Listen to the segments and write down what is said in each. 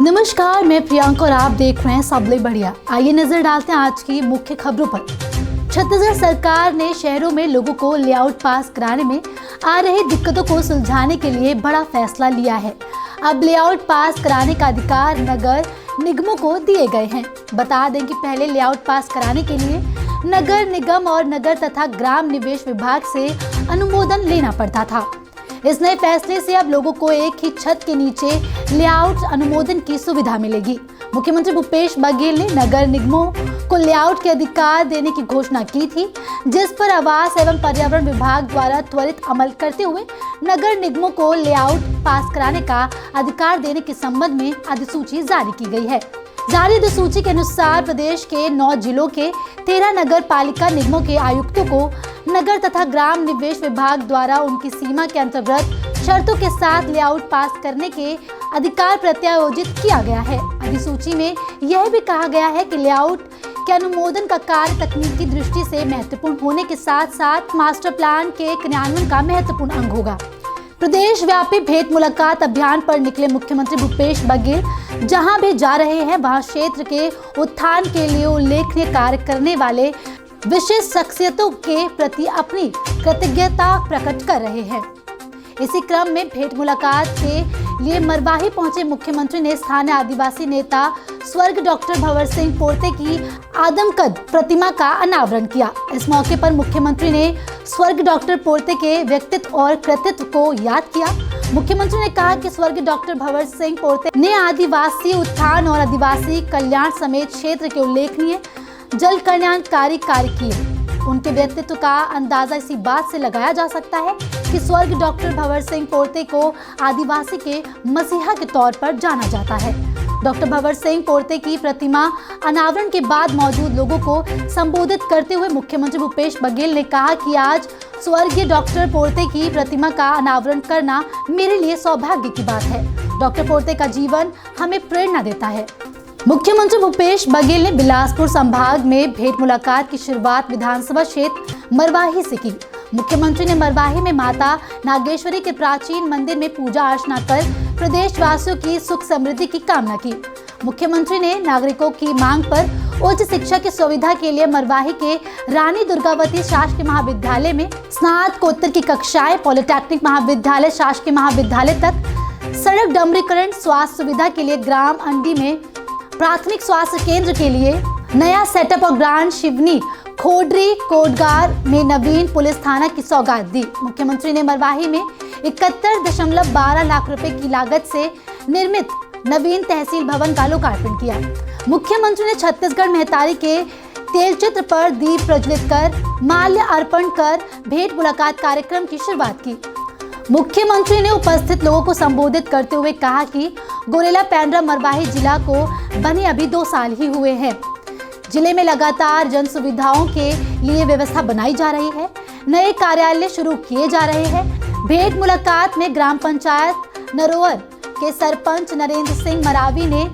नमस्कार, मैं प्रियंका और आप देख रहे हैं सबले बढ़िया। आइए नजर डालते हैं आज की मुख्य खबरों पर। छत्तीसगढ़ सरकार ने शहरों में लोगों को लेआउट पास कराने में आ रही दिक्कतों को सुलझाने के लिए बड़ा फैसला लिया है। अब लेआउट पास कराने का अधिकार नगर निगमों को दिए गए हैं। बता दें कि पहले लेआउट पास कराने के लिए नगर निगम और नगर तथा ग्राम निवेश विभाग से अनुमोदन लेना पड़ता था। इस नए फैसले से अब लोगों को एक ही छत के नीचे लेआउट अनुमोदन की सुविधा मिलेगी। मुख्यमंत्री भूपेश बघेल ने नगर निगमों को लेआउट के अधिकार देने की घोषणा की थी, जिस पर आवास एवं पर्यावरण विभाग द्वारा त्वरित अमल करते हुए नगर निगमों को लेआउट पास कराने का अधिकार देने के संबंध में अधिसूची जारी की गई है। जारी अधिसूची के अनुसार प्रदेश के 9 जिलों के 13 नगर पालिका निगमों के आयुक्तों को नगर तथा ग्राम निवेश विभाग द्वारा उनकी सीमा के अंतर्गत शर्तों के साथ लेआउट पास करने के अधिकार प्रत्यायोजित किया गया है। अधिसूची में यह भी कहा गया है कि लेआउट के अनुमोदन का कार्य तकनीकी दृष्टि से महत्वपूर्ण होने के साथ साथ मास्टर प्लान के क्रियान्वयन का महत्वपूर्ण अंग होगा। प्रदेश व्यापी भेंट मुलाकात अभियान पर निकले मुख्यमंत्री भूपेश बघेल जहां भी जा रहे हैं वहां क्षेत्र के उत्थान के लिए उल्लेखनीय कार्य करने वाले विशेष शख्सियतों के प्रति अपनी कृतज्ञता प्रकट कर रहे हैं। इसी क्रम में भेंट मुलाकात के लिए मरवाही पहुंचे मुख्यमंत्री ने स्थानीय आदिवासी नेता स्वर्ग डॉक्टर भंवर सिंह पोर्ते की आदमकद प्रतिमा का अनावरण किया। इस मौके पर मुख्यमंत्री ने स्वर्ग डॉक्टर पोर्ते के व्यक्तित्व और कृतित्व को याद किया। मुख्यमंत्री ने कहा कि स्वर्ग डॉक्टर भंवर सिंह पोर्ते ने आदिवासी उत्थान और आदिवासी कल्याण समेत क्षेत्र के उल्लेखनीय जल कल्याणकारी कार्य किए। उनके व्यक्तित्व का अंदाजा इसी बात से लगाया जा सकता है कि स्वर्ग डॉक्टर भंवर सिंह पोर्ते को आदिवासी के मसीहा के तौर पर जाना जाता है। डॉक्टर भंवर सिंह पोर्ते की प्रतिमा अनावरण के बाद मौजूद लोगों को संबोधित करते हुए मुख्यमंत्री भूपेश बघेल ने कहा कि आज स्वर्गीय डॉक्टर पोर्ते की प्रतिमा का अनावरण करना मेरे लिए सौभाग्य की बात है। डॉक्टर पोर्ते का जीवन हमें प्रेरणा देता है। मुख्यमंत्री भूपेश बघेल ने बिलासपुर संभाग में भेंट मुलाकात की शुरुआत विधानसभा क्षेत्र मरवाही से की। मुख्यमंत्री ने मरवाही में माता नागेश्वरी के प्राचीन मंदिर में पूजा अर्चना कर प्रदेशवासियों की सुख समृद्धि की कामना की। मुख्यमंत्री ने नागरिकों की मांग पर उच्च शिक्षा की सुविधा के लिए मरवाही के रानी दुर्गावती शासकीय महाविद्यालय में स्नातकोत्तर की कक्षाएं, पॉलिटेक्निक महाविद्यालय, शासकीय महाविद्यालय तक सड़क डामरीकरण, स्वास्थ्य सुविधा के लिए ग्राम अंडी में प्राथमिक स्वास्थ्य केंद्र के लिए नया सेटअप और ग्राम शिवनी खोडरी कोटगार में नवीन पुलिस थाना की सौगात दी। मुख्यमंत्री ने मरवाही में 71.12 लाख रुपए की लागत से निर्मित नवीन तहसील भवन का लोकार्पण किया। मुख्यमंत्री ने छत्तीसगढ़ महतारी के तेल चित्र पर दीप प्रज्वलित कर माल्य अर्पण कर भेंट मुलाकात कार्यक्रम की शुरुआत की। मुख्यमंत्री ने उपस्थित लोगों को संबोधित करते हुए कहा कि गोरेला पेंड्रा मरवाही जिला को बने अभी 2 साल ही हुए हैं। जिले में लगातार जन सुविधाओं के लिए व्यवस्था बनाई जा रही है, नए कार्यालय शुरू किए जा रहे हैं। भेंट मुलाकात में ग्राम पंचायत नरोवर के सरपंच नरेंद्र सिंह मरावी ने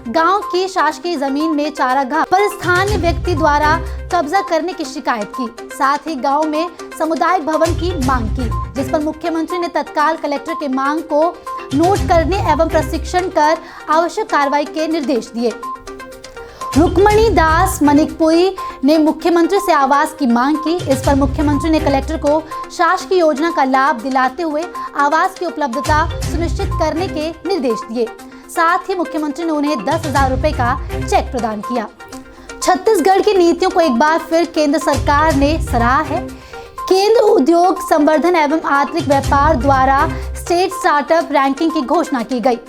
गांव की शासकीय जमीन में चारागाह पर स्थानीय व्यक्ति द्वारा कब्जा करने की शिकायत की। साथ ही गांव में सामुदायिक भवन की मांग की, जिस पर मुख्यमंत्री ने तत्काल कलेक्टर के मांग को नोट करने एवं प्रशिक्षण कर आवश्यक कार्रवाई के निर्देश दिए। रुक्मणी दास मनिकपुरी ने मुख्यमंत्री से आवास की मांग की। इस पर मुख्यमंत्री ने कलेक्टर को शासकीय योजना का लाभ दिलाते हुए आवास की उपलब्धता सुनिश्चित करने के निर्देश दिए। साथ ही मुख्यमंत्री ने उन्हें 10,000 रुपए का चेक प्रदान किया। छत्तीसगढ़ की नीतियों को एक बार फिर केंद्र सरकार ने सराहा है। केंद्र उद्योग संवर्धन एवं आंतरिक व्यापार द्वारा स्टेट स्टार्टअप रैंकिंग की घोषणा की गई।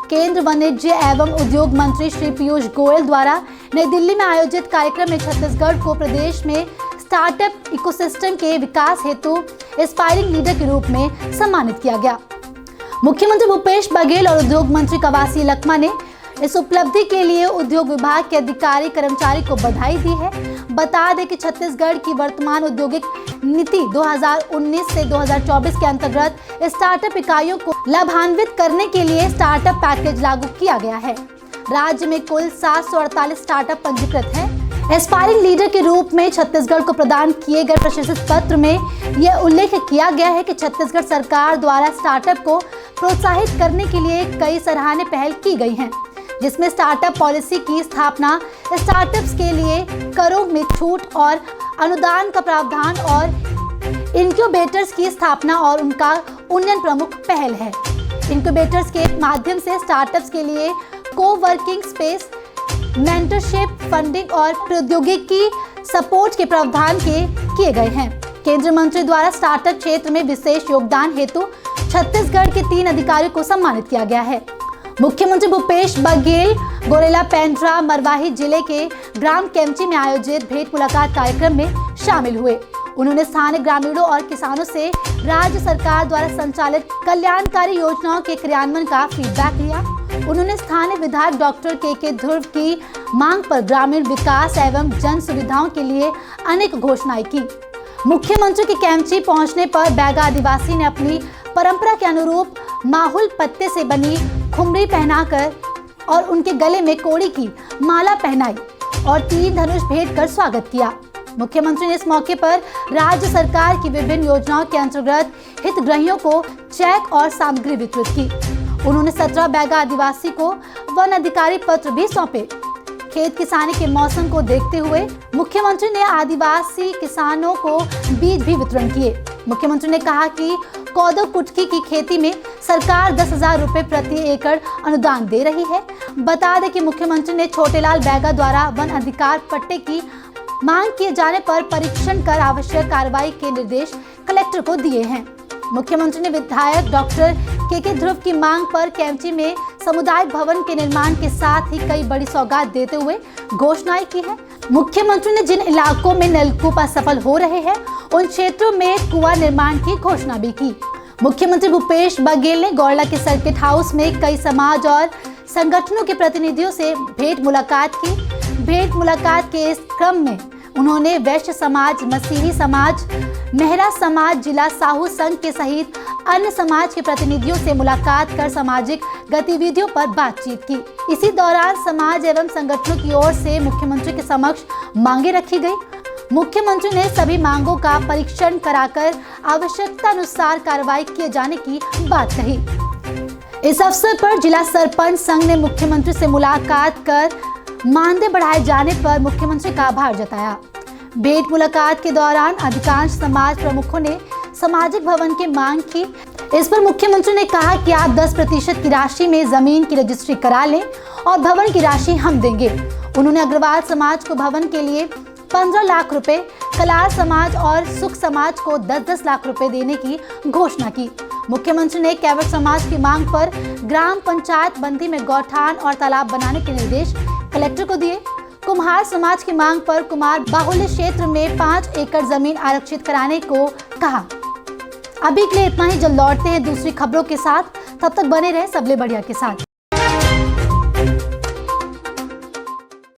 केंद्र वाणिज्य एवं उद्योग मंत्री श्री पीयूष गोयल द्वारा नई दिल्ली में आयोजित कार्यक्रम में छत्तीसगढ़ को प्रदेश में स्टार्टअप इकोसिस्टम के विकास हेतु एस्पायरिंग लीडर के रूप में सम्मानित किया गया। मुख्यमंत्री भूपेश बघेल और उद्योग मंत्री कवासी लखमा ने इस उपलब्धि के लिए उद्योग विभाग के अधिकारी कर्मचारी को बधाई दी है। बता दें कि छत्तीसगढ़ की वर्तमान औद्योगिक नीति 2019 से 2024 के अंतर्गत स्टार्टअप इकाइयों को लाभान्वित करने के लिए स्टार्टअप पैकेज लागू किया गया है। राज्य में कुल 748 स्टार्टअप पंजीकृत हैं। एस्पायरिंग लीडर के रूप में छत्तीसगढ़ को प्रदान किए गए प्रशस्ति पत्र में यह उल्लेख किया गया है कि छत्तीसगढ़ सरकार द्वारा स्टार्टअप को प्रोत्साहित करने के लिए कई सराहनीय पहल की गई हैं, जिसमें स्टार्टअप पॉलिसी की स्थापना, स्टार्टअप्स के लिए करों में छूट और अनुदान का प्रावधान और इनक्यूबेटर्स की स्थापना और उनका उन्नयन प्रमुख पहल है। इनक्यूबेटर्स के माध्यम से स्टार्टअप्स के लिए कोवर्किंग स्पेस, मेंटरशिप, फंडिंग और प्रौद्योगिकी सपोर्ट के प्रावधान किए गए हैं। केंद्रीय मंत्री द्वारा स्टार्टअप क्षेत्र में विशेष योगदान हेतु छत्तीसगढ़ के 3 अधिकारियों को सम्मानित किया गया है। मुख्यमंत्री भूपेश बघेल गोरेला पेंड्रा मरवाही जिले के ग्राम केमची में आयोजित भेंट मुलाकात कार्यक्रम में शामिल हुए। उन्होंने स्थानीय ग्रामीणों और किसानों से राज्य सरकार द्वारा संचालित कल्याणकारी योजनाओं के क्रियान्वयन का फीडबैक लिया। उन्होंने स्थानीय विधायक डॉक्टर के ध्रुव की मांग पर ग्रामीण विकास एवं जन सुविधाओं के लिए अनेक घोषणाएं की। मुख्यमंत्री के केमची पहुंचने पर बैगा आदिवासी ने अपनी परंपरा के अनुरूप माहुल पत्ते से बनी खुमरी पहनाकर और उनके गले में कोड़ी की माला पहनाई और तीर धनुष भेंट कर स्वागत किया। मुख्यमंत्री ने इस मौके पर राज्य सरकार की विभिन्न योजनाओं के अंतर्गत हितग्राहियों को चेक और सामग्री वितरित की। उन्होंने 17 बैगा आदिवासी को वन अधिकारी पत्र भी सौंपे। खेत किसानी के मौसम को देखते हुए मुख्यमंत्री ने आदिवासी किसानों को बीज भी वितरण किए। मुख्यमंत्री ने कहा कि कोदो कुटकी की खेती में सरकार 10,000 रुपए प्रति एकड़ अनुदान दे रही है। बता दें कि मुख्यमंत्री ने छोटेलाल बैगा द्वारा वन अधिकार पट्टे की मांग किए जाने पर परीक्षण कर आवश्यक कार्रवाई के निर्देश कलेक्टर को दिए हैं। मुख्यमंत्री ने विधायक डॉक्टर के ध्रुव की मांग पर केमची में सामुदायिक भवन के निर्माण के साथ ही कई बड़ी सौगात देते हुए घोषणाएं की है। मुख्यमंत्री ने जिन इलाकों में नलकूप असफल हो रहे हैं उन क्षेत्रों में कुआं निर्माण की घोषणा भी की। मुख्यमंत्री भूपेश बघेल ने गौरला के सर्किट हाउस में कई समाज और संगठनों के प्रतिनिधियों से भेंट मुलाकात की। भेंट मुलाकात के इस क्रम में उन्होंने वैश्य समाज, मसीही समाज, मेहरा समाज, जिला साहू संघ के सहित अन्य समाज के प्रतिनिधियों से मुलाकात कर सामाजिक गतिविधियों पर बातचीत की। इसी दौरान समाज एवं संगठनों की ओर से मुख्यमंत्री के समक्ष मांगे रखी गई। मुख्यमंत्री ने सभी मांगों का परीक्षण कराकर आवश्यकता अनुसार कार्रवाई किए जाने की बात कही। इस अवसर पर जिला सरपंच संघ ने मुख्यमंत्री से मुलाकात कर मानदेय बढ़ाए जाने पर मुख्यमंत्री का आभार जताया। भेंट मुलाकात के दौरान अधिकांश समाज प्रमुखों ने सामाजिक भवन की मांग की। इस पर मुख्यमंत्री ने कहा कि आप 10% की राशि में जमीन की रजिस्ट्री करा लें और भवन की राशि हम देंगे। उन्होंने अग्रवाल समाज को भवन के लिए 15 लाख रुपए, कलार समाज और सुख समाज को 10-10 लाख रुपए देने की घोषणा की। मुख्यमंत्री ने कैवट समाज की मांग पर ग्राम पंचायत बंदी में गौठान और तालाब बनाने के निर्देश कलेक्टर को दिए। कुम्हार समाज की मांग पर कुमार बाहुल्य क्षेत्र में 5 एकड़ जमीन आरक्षित कराने को कहा। अभी के लिए इतना ही। जल्द लौटते हैं दूसरी खबरों के साथ। तब तक बने रहे सबले बढ़िया के साथ।